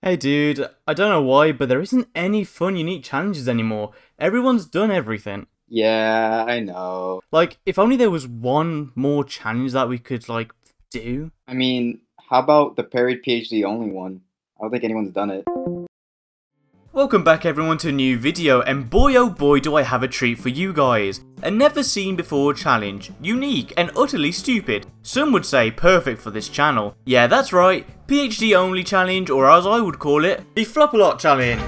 Hey dude, I don't know why, but there isn't any fun unique challenges anymore. Everyone's done everything. Yeah, I know. Like, if only there was one more challenge that we could, do. I mean, how about the parried PhD only one? I don't think anyone's done it. Welcome back everyone to a new video, and boy oh boy do I have a treat for you guys. A never seen before challenge, unique and utterly stupid. Some would say perfect for this channel. Yeah, that's right, PhD only challenge, or as I would call it, the Flop-a-Lot challenge.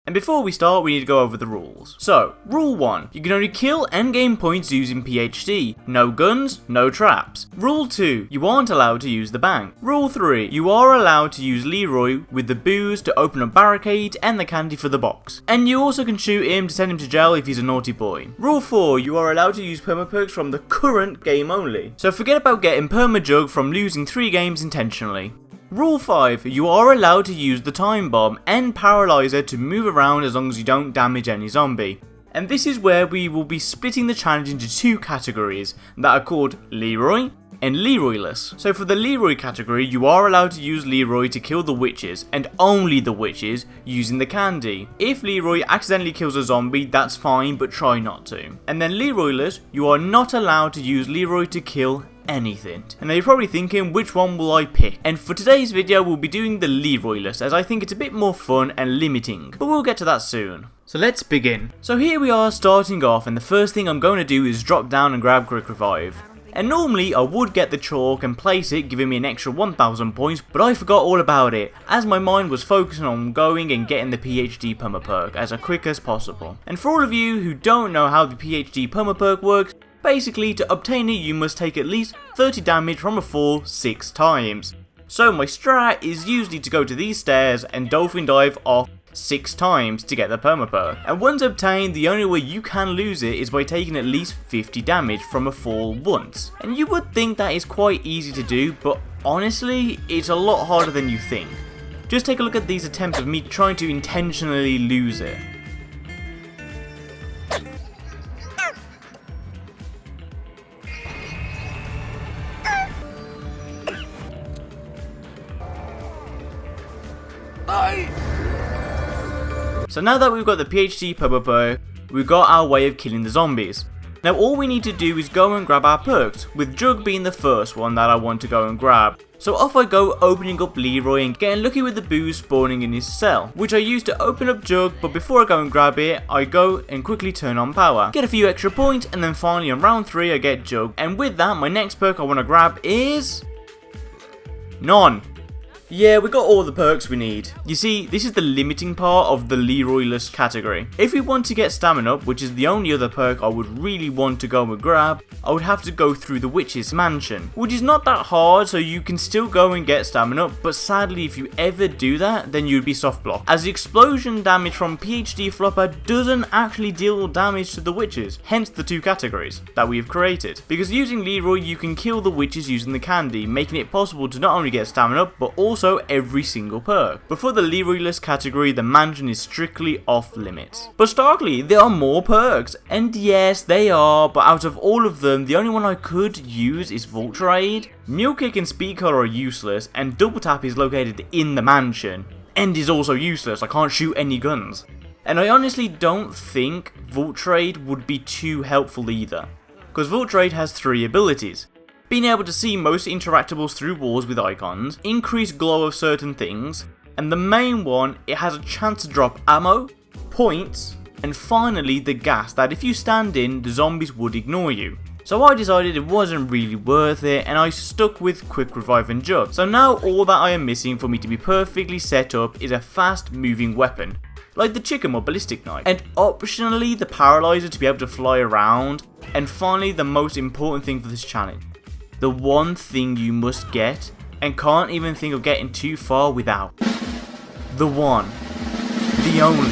And before we start, we need to go over the rules. So, rule 1, you can only kill and gain points using PhD. No guns, no traps. Rule 2, you aren't allowed to use the bank. Rule 3, you are allowed to use Leroy with the booze to open a barricade and the candy for the box. And you also can shoot him to send him to jail if he's a naughty boy. Rule 4, you are allowed to use permaperks from the current game only. So forget about getting permajug from losing 3 games intentionally. Rule 5, you are allowed to use the time bomb and paralyzer to move around as long as you don't damage any zombie. And this is where we will be splitting the challenge into 2 categories that are called Leroy and Leroyless. So for the Leroy category, you are allowed to use Leroy to kill the witches, and only the witches, using the candy. If Leroy accidentally kills a zombie, that's fine, but try not to. And then Leroyless, you are not allowed to use Leroy to kill anything. And now you're probably thinking, which one will I pick? And for today's video, we'll be doing the Leroyless, as I think it's a bit more fun and limiting, but we'll get to that soon. So let's begin. So here we are starting off, and the first thing I'm going to do is drop down and grab Quick Revive. And normally I would get the chalk and place it, giving me an extra 1000 points, but I forgot all about it, as my mind was focusing on going and getting the PhD permaperk as quick as possible. And for all of you who don't know how the PhD permaperk works, basically, to obtain it, you must take at least 30 damage from a fall 6 times. So my strat is usually to go to these stairs and dolphin dive off 6 times to get the permaperk. And once obtained, the only way you can lose it is by taking at least 50 damage from a fall once. And you would think that is quite easy to do, but honestly, it's a lot harder than you think. Just take a look at these attempts of me trying to intentionally lose it. So now that we've got the PhD permaperk, we've got our way of killing the zombies. Now all we need to do is go and grab our perks, with Jug being the first one that I want to go and grab. So off I go, opening up Leroy and getting lucky with the booze spawning in his cell, which I use to open up Jug, but before I go and grab it, I go and quickly turn on power, get a few extra points, and then finally on round 3 I get Jug. And with that, my next perk I want to grab is none. Yeah, we got all the perks we need. You see, this is the limiting part of the Leroyless category. If we want to get stamina up, which is the only other perk I would really want to go and grab, I would have to go through the witch's mansion, which is not that hard, so you can still go and get stamina up, but sadly if you ever do that, then you'd be soft blocked, as the explosion damage from PhD Flopper doesn't actually deal damage to the witches, hence the 2 categories that we have created. Because using Leroy, you can kill the witches using the candy, making it possible to not only get stamina up, but also every single perk. But for the Leroyless category, the mansion is strictly off limits. But starkly, there are more perks, and yes, they are, but out of all of them, the only one I could use is Vulture. Mule Kick and Speed Color are useless, and Double Tap is located in the mansion, and is also useless. I can't shoot any guns. And I honestly don't think Vulture would be too helpful either, because Vulture has 3 abilities. Being able to see most interactables through walls with icons, increase glow of certain things, and the main one, it has a chance to drop ammo, points, and finally the gas that if you stand in, the zombies would ignore you. So I decided it wasn't really worth it, and I stuck with Quick Revive and Jug. So now all that I am missing for me to be perfectly set up is a fast moving weapon, like the chicken or ballistic knife, and optionally the paralyzer to be able to fly around, and finally the most important thing for this challenge. The one thing you must get, and can't even think of getting too far without. The one. The only.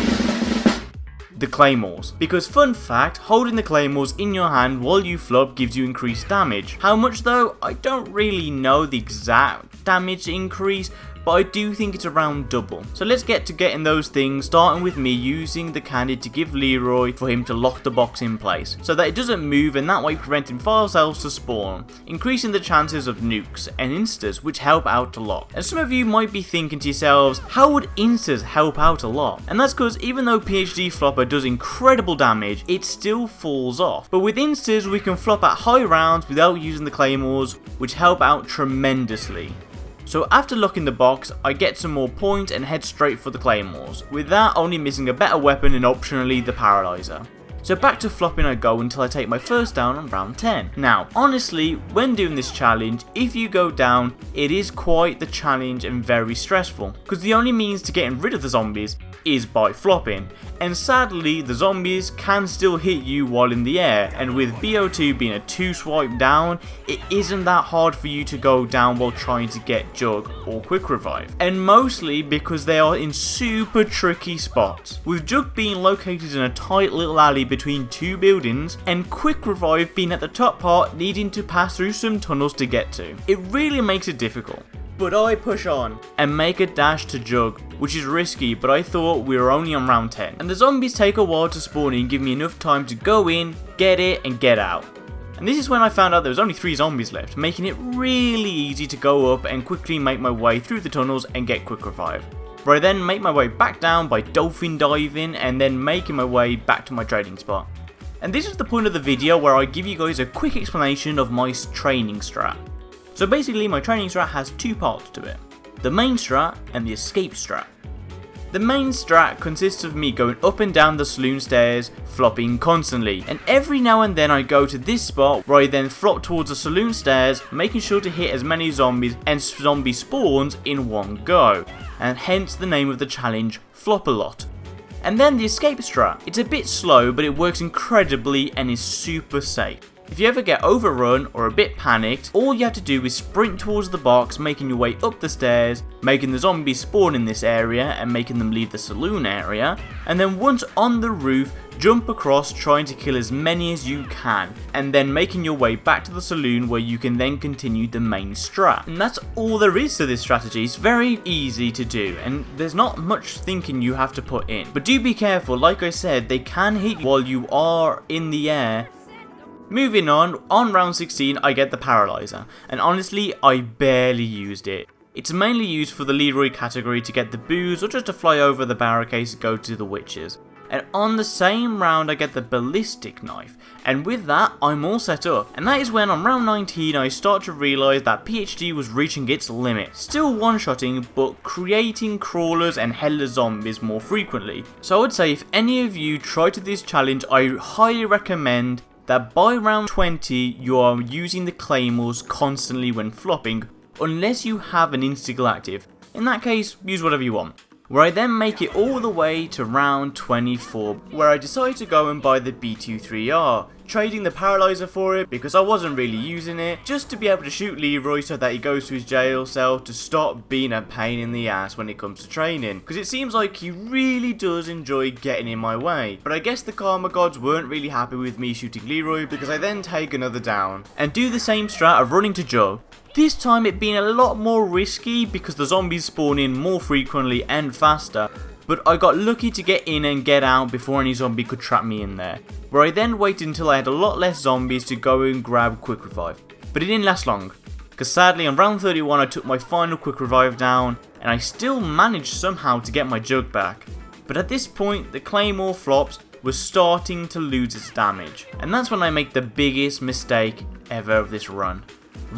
The claymores. Because fun fact, holding the claymores in your hand while you flop gives you increased damage. How much though? I don't really know the exact damage increase, but I do think it's around double. So let's get to getting those things, starting with me using the candy to give Leroy for him to lock the box in place, so that it doesn't move and that way preventing fire cells to spawn, increasing the chances of nukes and instas, which help out a lot. And some of you might be thinking to yourselves, how would instas help out a lot? And that's because even though PhD Flopper does incredible damage, it still falls off. But with instas we can flop at high rounds without using the claymores, which help out tremendously. So after locking the box, I get some more points and head straight for the claymores, with that only missing a better weapon and optionally the paralyzer. So back to flopping I go until I take my first down on round 10. Now, honestly, when doing this challenge, if you go down, it is quite the challenge and very stressful, because the only means to getting rid of the zombies is by flopping, and sadly the zombies can still hit you while in the air, and with BO2 being a 2 swipe down, it isn't that hard for you to go down while trying to get Jug or Quick Revive, and mostly because they are in super tricky spots, with Jug being located in a tight little alley between 2 buildings, and Quick Revive being at the top part needing to pass through some tunnels to get to. It really makes it difficult. But I push on and make a dash to Jug, which is risky, but I thought we were only on round 10. And the zombies take a while to spawn in, give me enough time to go in, get it, and get out. And this is when I found out there was only 3 zombies left, making it really easy to go up and quickly make my way through the tunnels and get Quick Revive. Where I then make my way back down by dolphin diving and then making my way back to my trading spot. And this is the point of the video where I give you guys a quick explanation of my training strat. So basically my training strat has 2 parts to it, the main strat and the escape strat. The main strat consists of me going up and down the saloon stairs, flopping constantly, and every now and then I go to this spot where I then flop towards the saloon stairs, making sure to hit as many zombies and zombie spawns in one go, and hence the name of the challenge, Flop a Lot. And then the escape strat, it's a bit slow but it works incredibly and is super safe. If you ever get overrun or a bit panicked, all you have to do is sprint towards the box, making your way up the stairs, making the zombies spawn in this area and making them leave the saloon area, and then once on the roof, jump across trying to kill as many as you can, and then making your way back to the saloon where you can then continue the main strat. And that's all there is to this strategy. It's very easy to do and there's not much thinking you have to put in. But do be careful, like I said, they can hit you while you are in the air. Moving on round 16 I get the paralyzer, and honestly I barely used it. It's mainly used for the Leroy category to get the booze or just to fly over the barricades to go to the witches. And on the same round I get the ballistic knife, and with that I'm all set up. And that is when on round 19 I start to realise that PhD was reaching its limit. Still one-shotting but creating crawlers and headless zombies more frequently. So I would say if any of you try to this challenge, I highly recommend that by round 20 you are using the claymores constantly when flopping, unless you have an instigal active. In that case, use whatever you want. Where I then make it all the way to round 24, where I decide to go and buy the B23R, trading the paralyzer for it because I wasn't really using it, just to be able to shoot Leroy so that he goes to his jail cell to stop being a pain in the ass when it comes to training, because it seems like he really does enjoy getting in my way. But I guess the karma gods weren't really happy with me shooting Leroy, because I then take another down and do the same strat of running to Joe. This time it being a lot more risky because the zombies spawn in more frequently and faster, but I got lucky to get in and get out before any zombie could trap me in there, where I then waited until I had a lot less zombies to go and grab Quick Revive. But it didn't last long, because sadly on round 31 I took my final Quick Revive down, and I still managed somehow to get my Jug back. But at this point the Claymore flops was starting to lose its damage, and that's when I make the biggest mistake ever of this run.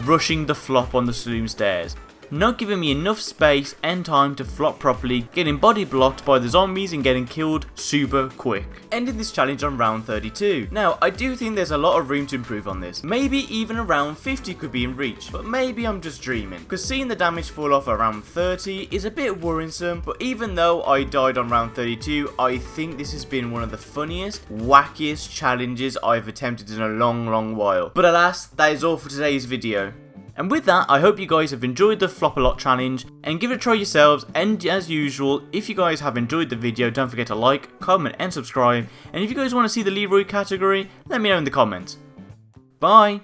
Rushing the flop on the saloon stairs, not giving me enough space and time to flop properly, getting body blocked by the zombies and getting killed super quick. Ending this challenge on round 32. Now I do think there's a lot of room to improve on this, maybe even around 50 could be in reach, but maybe I'm just dreaming, because seeing the damage fall off around 30 is a bit worrisome. But even though I died on round 32, I think this has been one of the funniest, wackiest challenges I've attempted in a long while. But alas, that is all for today's video. And with that, I hope you guys have enjoyed the Flop a Lot challenge, and give it a try yourselves. And as usual, if you guys have enjoyed the video, don't forget to like, comment and subscribe. And if you guys want to see the Leroy category, let me know in the comments. Bye!